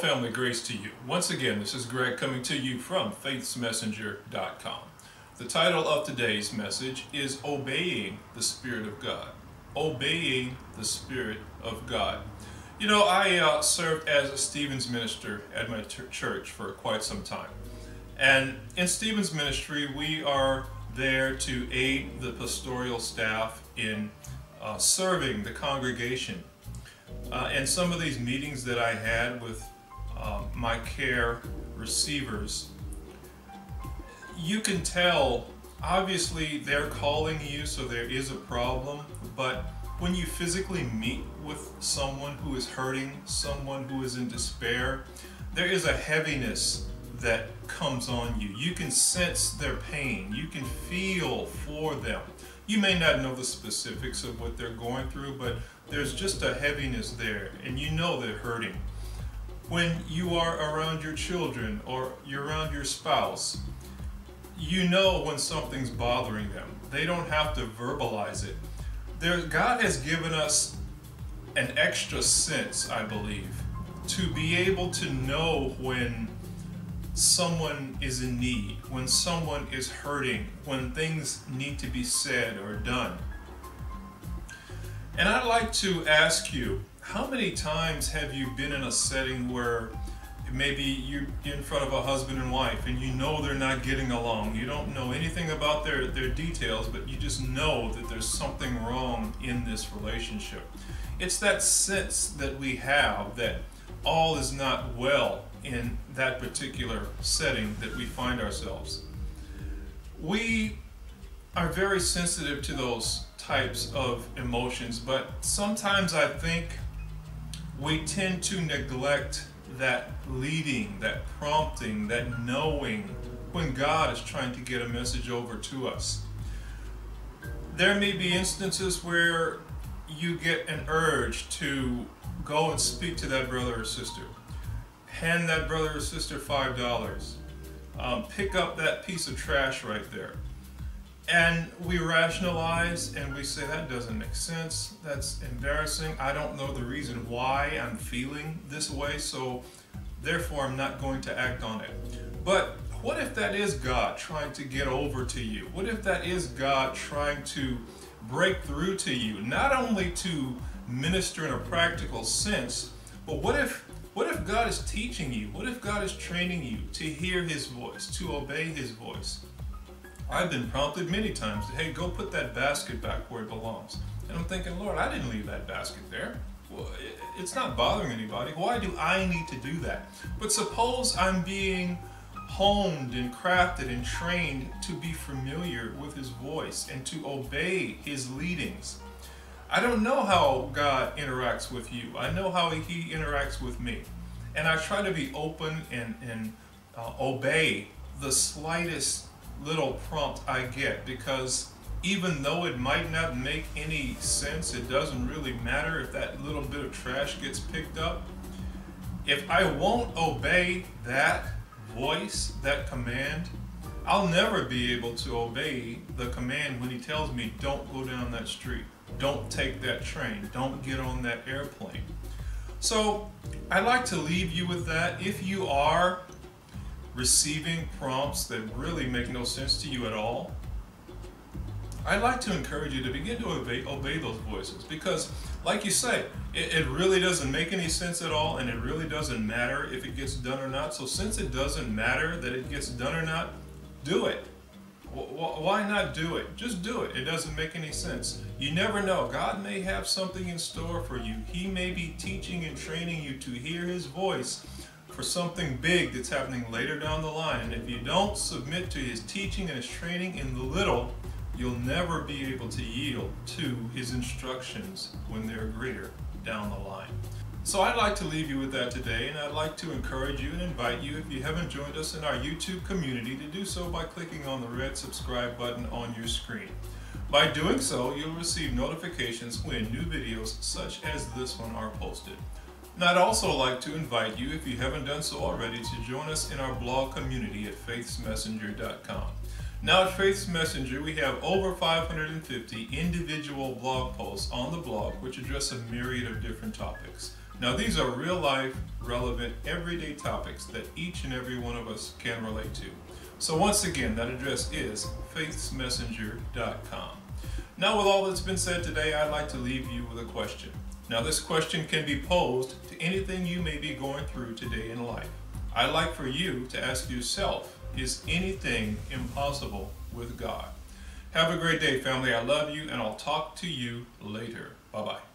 family, grace to you. Once again, this is Greg coming to you from FaithsMessenger.com. The title of today's message is Obeying the Spirit of God. Obeying the Spirit of God. You know, I served as a Stevens minister at my church for quite some time. And in Stevens ministry, we are there to aid the pastoral staff in serving the congregation. And some of these meetings that I had with my care receivers, you can tell, obviously they're calling you, so there is a problem, but when you physically meet with someone who is hurting, someone who is in despair, there is a heaviness that comes on you. You can sense their pain. You can feel for them. You may not know the specifics of what they're going through, but there's just a heaviness there, and you know they're hurting. When you are around your children or you're around your spouse, you know when something's bothering them. They don't have to verbalize it. God has given us an extra sense, I believe, to be able to know when someone is in need, when someone is hurting, when things need to be said or done. And I'd like to ask you, how many times have you been in a setting where maybe you're in front of a husband and wife and you know they're not getting along? You don't know anything about their details, but you just know that there's something wrong in this relationship. It's that sense that we have that all is not well in that particular setting that we find ourselves. We are very sensitive to those types of emotions, but sometimes I think we tend to neglect that leading, that prompting, that knowing when God is trying to get a message over to us. There may be instances where you get an urge to go and speak to that brother or sister. Hand that brother or sister $5. Pick up that piece of trash right there. And we rationalize and we say, that doesn't make sense. That's embarrassing. I don't know the reason why I'm feeling this way, so therefore I'm not going to act on it. But what if that is God trying to get over to you? What if that is God trying to break through to you? Not only to minister in a practical sense, but what if God is teaching you? What if God is training you to hear His voice, to obey His voice? I've been prompted many times, hey, go put that basket back where it belongs. And I'm thinking, Lord, I didn't leave that basket there. Well, it's not bothering anybody. Why do I need to do that? But suppose I'm being honed and crafted and trained to be familiar with His voice and to obey His leadings. I don't know how God interacts with you. I know how He interacts with me. And I try to be open and obey the slightest little prompt I get, because even though it might not make any sense, it doesn't really matter if that little bit of trash gets picked up. If I won't obey that voice, that command, I'll never be able to obey the command when He tells me, don't go down that street, don't take that train, don't get on that airplane. So I'd like to leave you with that. If you are receiving prompts that really make no sense to you at all, I'd like to encourage you to begin to obey those voices, because like you say, it really doesn't make any sense at all, and it really doesn't matter if it gets done or not. So since it doesn't matter that it gets done or not, do it. Why not do it? Just do it. It doesn't make any sense. You never know. God may have something in store for you. He may be teaching and training you to hear His voice for something big that's happening later down the line. And if you don't submit to His teaching and His training in the little, you'll never be able to yield to His instructions when they're greater down the line. So I'd like to leave you with that today, and I'd like to encourage you and invite you, if you haven't joined us in our YouTube community, to do so by clicking on the red subscribe button on your screen. By doing so, you'll receive notifications when new videos such as this one are posted. And I'd also like to invite you, if you haven't done so already, to join us in our blog community at FaithsMessenger.com. Now at Faith's Messenger, we have over 550 individual blog posts on the blog which address a myriad of different topics. Now these are real life, relevant, everyday topics that each and every one of us can relate to. So once again, that address is FaithsMessenger.com. Now with all that's been said today, I'd like to leave you with a question. Now this question can be posed to anything you may be going through today in life. I'd like for you to ask yourself, is anything impossible with God? Have a great day, family. I love you, and I'll talk to you later. Bye-bye.